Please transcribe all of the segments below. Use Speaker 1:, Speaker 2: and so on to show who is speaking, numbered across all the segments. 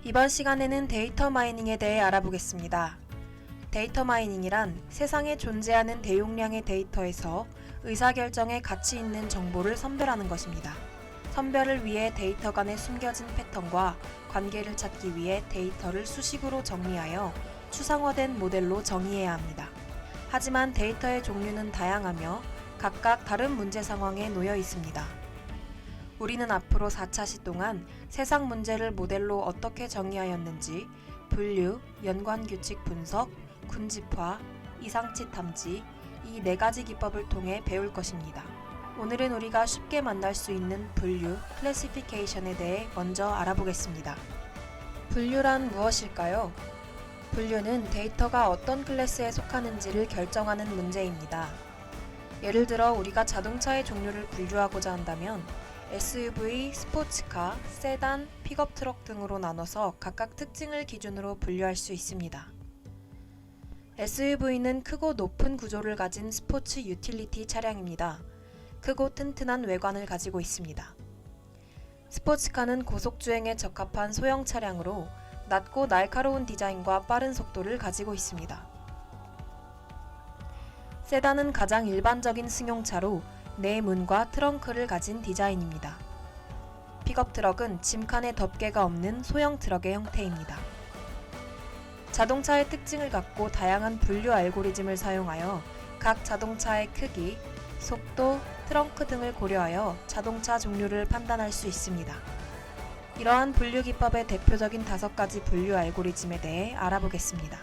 Speaker 1: 이번 시간에는 데이터 마이닝에 대해 알아보겠습니다. 데이터 마이닝이란 세상에 존재하는 대용량의 데이터에서 의사결정에 가치 있는 정보를 선별하는 것입니다. 선별을 위해 데이터 간의 숨겨진 패턴과 관계를 찾기 위해 데이터를 수식으로 정리하여 추상화된 모델로 정의해야 합니다. 하지만 데이터의 종류는 다양하며 각각 다른 문제 상황에 놓여 있습니다. 우리는 앞으로 4차 시 동안 세상 문제를 모델로 어떻게 정의하였는지 분류, 연관규칙 분석, 군집화, 이상치 탐지 이 4가지 기법을 통해 배울 것입니다. 오늘은 우리가 쉽게 만날 수 있는 분류, 클래시피케이션에 대해 먼저 알아보겠습니다. 분류란 무엇일까요? 분류는 데이터가 어떤 클래스에 속하는지를 결정하는 문제입니다. 예를 들어 우리가 자동차의 종류를 분류하고자 한다면 SUV, 스포츠카, 세단, 픽업 트럭 등으로 나눠서 각각 특징을 기준으로 분류할 수 있습니다. SUV는 크고 높은 구조를 가진 스포츠 유틸리티 차량입니다. 크고 튼튼한 외관을 가지고 있습니다. 스포츠카는 고속주행에 적합한 소형 차량으로 낮고 날카로운 디자인과 빠른 속도를 가지고 있습니다. 세단은 가장 일반적인 승용차로 4문과 트렁크를 가진 디자인입니다. 픽업 트럭은 짐칸에 덮개가 없는 소형 트럭의 형태입니다. 자동차의 특징을 갖고 다양한 분류 알고리즘을 사용하여 각 자동차의 크기, 속도, 트렁크 등을 고려하여 자동차 종류를 판단할 수 있습니다. 이러한 분류 기법의 대표적인 5가지 분류 알고리즘에 대해 알아보겠습니다.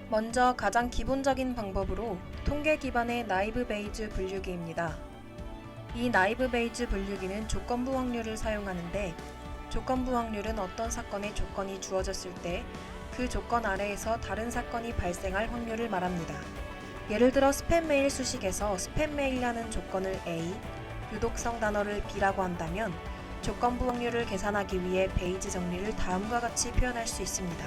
Speaker 1: 먼저 가장 기본적인 방법으로 통계 기반의 나이브 베이즈 분류기입니다. 이 나이브 베이즈 분류기는 조건부 확률을 사용하는데 조건부 확률은 어떤 사건의 조건이 주어졌을 때 그 조건 아래에서 다른 사건이 발생할 확률을 말합니다. 예를 들어 스팸 메일 수식에서 스팸 메일이라는 조건을 A, 유독성 단어를 B라고 한다면 조건부 확률을 계산하기 위해 베이즈 정리를 다음과 같이 표현할 수 있습니다.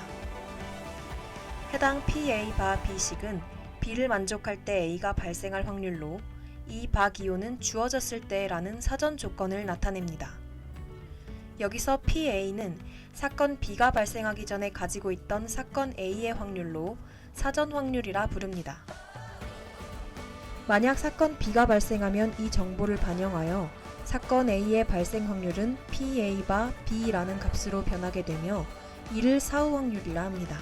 Speaker 1: 해당 PA 바 B식은 B를 만족할 때 A가 발생할 확률로 이 바 기호는 주어졌을 때라는 사전 조건을 나타냅니다. 여기서 PA는 사건 B가 발생하기 전에 가지고 있던 사건 A의 확률로 사전 확률이라 부릅니다. 만약 사건 B가 발생하면 이 정보를 반영하여 사건 A의 발생 확률은 PA 바 B라는 값으로 변하게 되며 이를 사후 확률이라 합니다.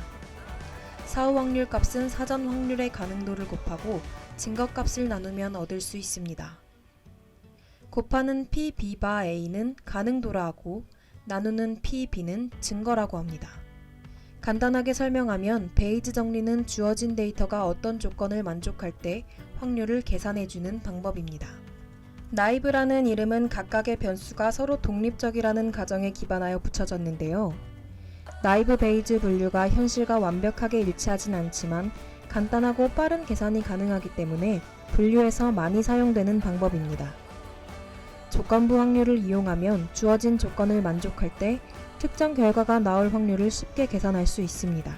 Speaker 1: 사후 확률 값은 사전 확률의 가능도를 곱하고 증거 값을 나누면 얻을 수 있습니다. 곱하는 PB 바 A는 가능도라 하고 나누는 PB는 증거라고 합니다. 간단하게 설명하면 베이즈 정리는 주어진 데이터가 어떤 조건을 만족할 때 확률을 계산해주는 방법입니다. 나이브라는 이름은 각각의 변수가 서로 독립적이라는 가정에 기반하여 붙여졌는데요. 나이브 베이즈 분류가 현실과 완벽하게 일치하진 않지만 간단하고 빠른 계산이 가능하기 때문에 분류에서 많이 사용되는 방법입니다. 조건부 확률을 이용하면 주어진 조건을 만족할 때 특정 결과가 나올 확률을 쉽게 계산할 수 있습니다.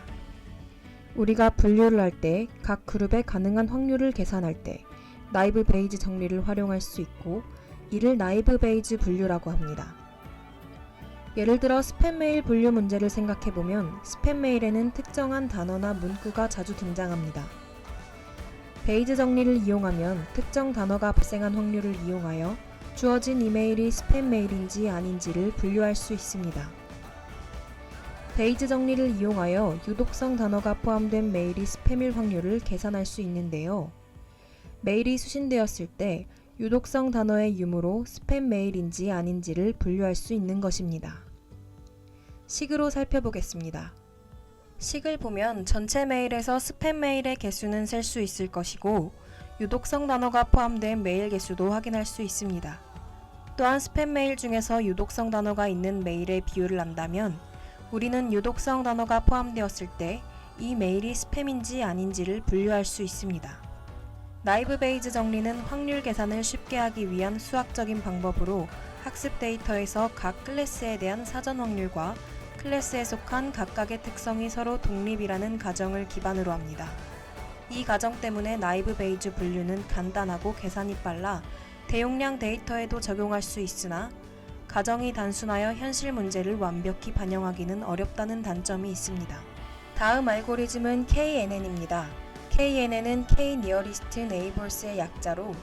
Speaker 1: 우리가 분류를 할 때 각 그룹의 가능한 확률을 계산할 때 나이브 베이즈 정리를 활용할 수 있고 이를 나이브 베이즈 분류라고 합니다. 예를 들어 스팸 메일 분류 문제를 생각해보면 스팸 메일에는 특정한 단어나 문구가 자주 등장합니다. 베이즈 정리를 이용하면 특정 단어가 발생한 확률을 이용하여 주어진 이메일이 스팸 메일인지 아닌지를 분류할 수 있습니다. 베이즈 정리를 이용하여 유독성 단어가 포함된 메일이 스팸일 확률을 계산할 수 있는데요. 메일이 수신되었을 때 유독성 단어의 유무로 스팸 메일인지 아닌지를 분류할 수 있는 것입니다. 식으로 살펴보겠습니다. 식을 보면 전체 메일에서 스팸 메일의 개수는 셀 수 있을 것이고 유독성 단어가 포함된 메일 개수도 확인할 수 있습니다. 또한 스팸 메일 중에서 유독성 단어가 있는 메일의 비율을 안다면 우리는 유독성 단어가 포함되었을 때 이 메일이 스팸인지 아닌지를 분류할 수 있습니다. 나이브 베이즈 정리는 확률 계산을 쉽게 하기 위한 수학적인 방법으로 학습 데이터에서 각 클래스에 대한 사전 확률과 클래스에 속한 각각의 특성이 서로 독립이라는 가정을 기반으로 합니다. 이 가정 때문에 나이브 베이즈 분류는 간단하고 계산이 빨라 대용량 데이터에도 적용할 수 있으나 가정이 단순하여 현실 문제를 완벽히 반영하기는 어렵다는 단점이 있습니다. 다음 알고리즘은 KNN입니다. KNN은 K-Nearest Neighbors의 약자로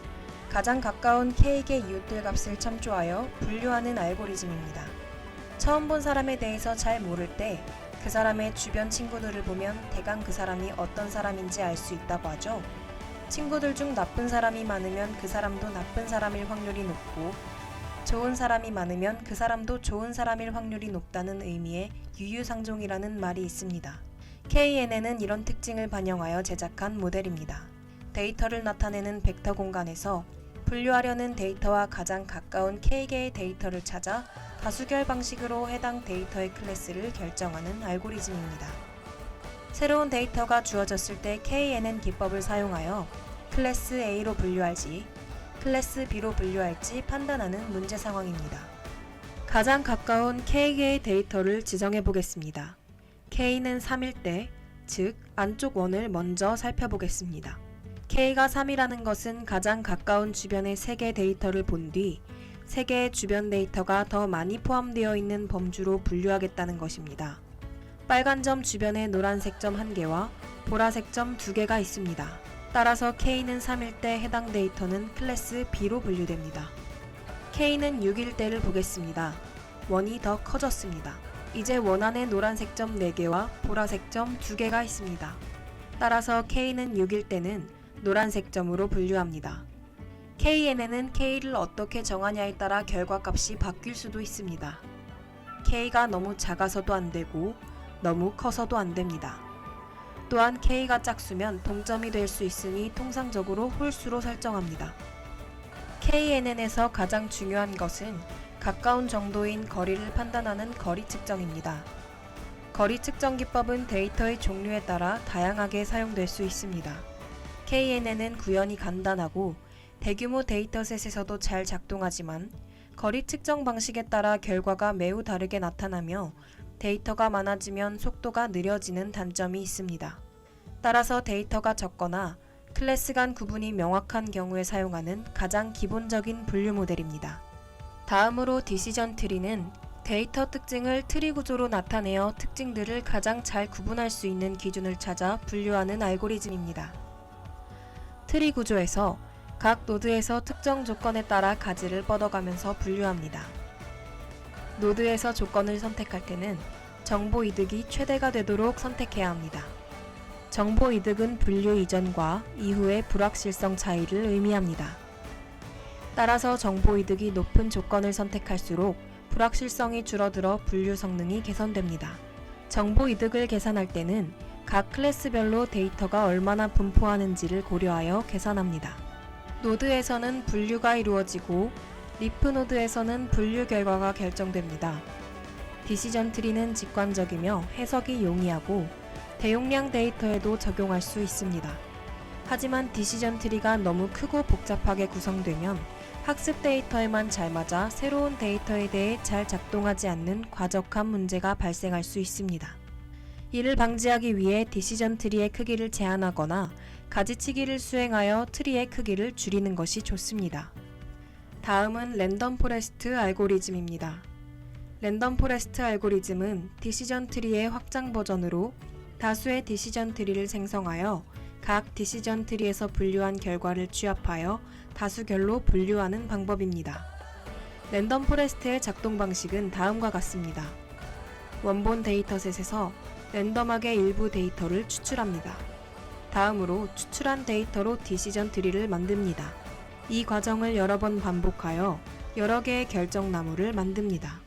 Speaker 1: 가장 가까운 K개 이웃들 값을 참조하여 분류하는 알고리즘입니다. 처음 본 사람에 대해서 잘 모를 때 그 사람의 주변 친구들을 보면 대강 그 사람이 어떤 사람인지 알 수 있다고 하죠. 친구들 중 나쁜 사람이 많으면 그 사람도 나쁜 사람일 확률이 높고 좋은 사람이 많으면 그 사람도 좋은 사람일 확률이 높다는 의미의 유유상종이라는 말이 있습니다. KNN은 이런 특징을 반영하여 제작한 모델입니다. 데이터를 나타내는 벡터 공간에서 분류하려는 데이터와 가장 가까운 K개의 데이터를 찾아 다수결 방식으로 해당 데이터의 클래스를 결정하는 알고리즘입니다. 새로운 데이터가 주어졌을 때 KNN 기법을 사용하여 클래스 A로 분류할지 클래스 B로 분류할지 판단하는 문제 상황입니다. 가장 가까운 K개의 데이터를 지정해 보겠습니다. K는 3일 때, 즉 안쪽 원을 먼저 살펴보겠습니다. K가 3이라는 것은 가장 가까운 주변의 3개 데이터를 본 뒤 3개의 주변 데이터가 더 많이 포함되어 있는 범주로 분류하겠다는 것입니다. 빨간 점 주변에 노란색 점 1개와 보라색 점 2개가 있습니다. 따라서 K는 3일 때 해당 데이터는 클래스 B로 분류됩니다. K는 6일 때를 보겠습니다. 원이 더 커졌습니다. 이제 원 안에 노란색 점 4개와 보라색 점 2개가 있습니다. 따라서 K는 6일 때는 노란색 점으로 분류합니다. KNN은 K를 어떻게 정하냐에 따라 결과값이 바뀔 수도 있습니다. K가 너무 작아서도 안되고 너무 커서도 안됩니다. 또한 K가 짝수면 동점이 될 수 있으니 통상적으로 홀수로 설정합니다. KNN에서 가장 중요한 것은 가까운 정도인 거리를 판단하는 거리 측정입니다. 거리 측정 기법은 데이터의 종류에 따라 다양하게 사용될 수 있습니다. KNN은 구현이 간단하고 대규모 데이터셋에서도 잘 작동하지만 거리 측정 방식에 따라 결과가 매우 다르게 나타나며 데이터가 많아지면 속도가 느려지는 단점이 있습니다. 따라서 데이터가 적거나 클래스 간 구분이 명확한 경우에 사용하는 가장 기본적인 분류 모델입니다. 다음으로 디시전 트리는 데이터 특징을 트리 구조로 나타내어 특징들을 가장 잘 구분할 수 있는 기준을 찾아 분류하는 알고리즘입니다. 트리 구조에서 각 노드에서 특정 조건에 따라 가지를 뻗어가면서 분류합니다. 노드에서 조건을 선택할 때는 정보 이득이 최대가 되도록 선택해야 합니다. 정보 이득은 분류 이전과 이후의 불확실성 차이를 의미합니다. 따라서 정보 이득이 높은 조건을 선택할수록 불확실성이 줄어들어 분류 성능이 개선됩니다. 정보 이득을 계산할 때는 각 클래스별로 데이터가 얼마나 분포하는지를 고려하여 계산합니다. 노드에서는 분류가 이루어지고 리프 노드에서는 분류 결과가 결정됩니다. 디시전 트리는 직관적이며 해석이 용이하고 대용량 데이터에도 적용할 수 있습니다. 하지만 디시전 트리가 너무 크고 복잡하게 구성되면 학습 데이터에만 잘 맞아 새로운 데이터에 대해 잘 작동하지 않는 과적한 문제가 발생할 수 있습니다. 이를 방지하기 위해 디시전 트리의 크기를 제한하거나 가지치기를 수행하여 트리의 크기를 줄이는 것이 좋습니다. 다음은 랜덤 포레스트 알고리즘입니다. 랜덤 포레스트 알고리즘은 디시전 트리의 확장 버전으로 다수의 디시전 트리를 생성하여 각 디시전 트리에서 분류한 결과를 취합하여 다수결로 분류하는 방법입니다. 랜덤 포레스트의 작동 방식은 다음과 같습니다. 원본 데이터셋에서 랜덤하게 일부 데이터를 추출합니다. 다음으로 추출한 데이터로 디시전 트리를 만듭니다. 이 과정을 여러 번 반복하여 여러 개의 결정나무를 만듭니다.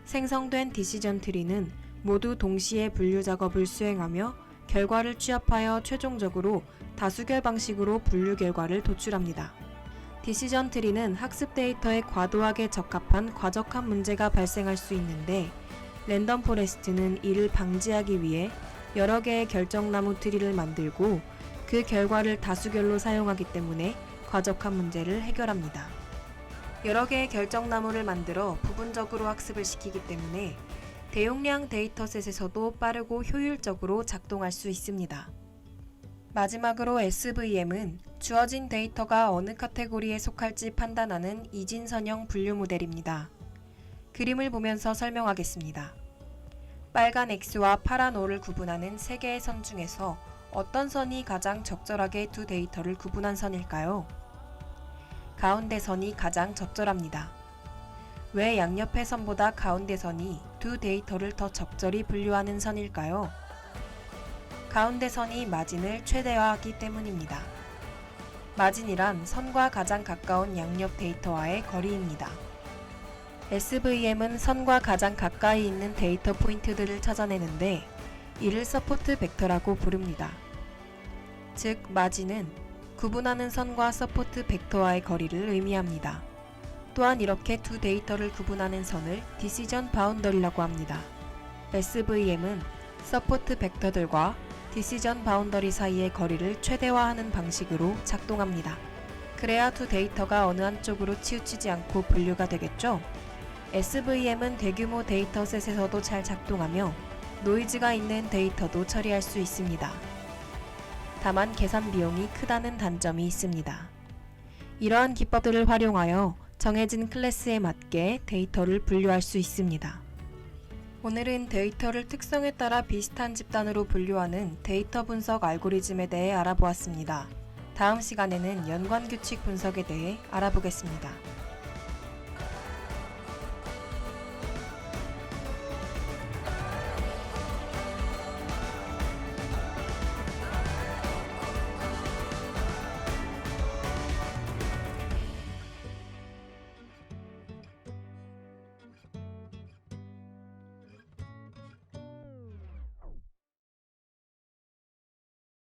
Speaker 1: 생성된 디시전 트리는 모두 동시에 분류 작업을 수행하며 결과를 취합하여 최종적으로 다수결 방식으로 분류 결과를 도출합니다. 디시전 트리는 학습 데이터에 과도하게 적합한 과적한 문제가 발생할 수 있는데 랜덤 포레스트는 이를 방지하기 위해 여러 개의 결정나무 트리를 만들고 그 결과를 다수결로 사용하기 때문에 과적한 문제를 해결합니다. 여러 개의 결정나무를 만들어 부분적으로 학습을 시키기 때문에 대용량 데이터셋에서도 빠르고 효율적으로 작동할 수 있습니다. 마지막으로 SVM은 주어진 데이터가 어느 카테고리에 속할지 판단하는 이진선형 분류 모델입니다. 그림을 보면서 설명하겠습니다. 빨간 X와 파란 O를 구분하는 3개의 선 중에서 어떤 선이 가장 적절하게 두 데이터를 구분한 선일까요? 가운데 선이 가장 적절합니다. 왜 양옆의 선보다 가운데 선이 두 데이터를 더 적절히 분류하는 선일까요? 가운데 선이 마진을 최대화하기 때문입니다. 마진이란 선과 가장 가까운 양옆 데이터와의 거리입니다. SVM은 선과 가장 가까이 있는 데이터 포인트들을 찾아내는데 이를 서포트 벡터라고 부릅니다. 즉, 마진은 구분하는 선과 서포트 벡터와의 거리를 의미합니다. 또한 이렇게 두 데이터를 구분하는 선을 디시전 바운더리라고 합니다. SVM은 서포트 벡터들과 디시전 바운더리 사이의 거리를 최대화하는 방식으로 작동합니다. 그래야 두 데이터가 어느 한쪽으로 치우치지 않고 분류가 되겠죠? SVM은 대규모 데이터셋에서도 잘 작동하며 노이즈가 있는 데이터도 처리할 수 있습니다. 다만 계산 비용이 크다는 단점이 있습니다. 이러한 기법들을 활용하여 정해진 클래스에 맞게 데이터를 분류할 수 있습니다. 오늘은 데이터를 특성에 따라 비슷한 집단으로 분류하는 데이터 분석 알고리즘에 대해 알아보았습니다. 다음 시간에는 연관규칙 분석에 대해 알아보겠습니다.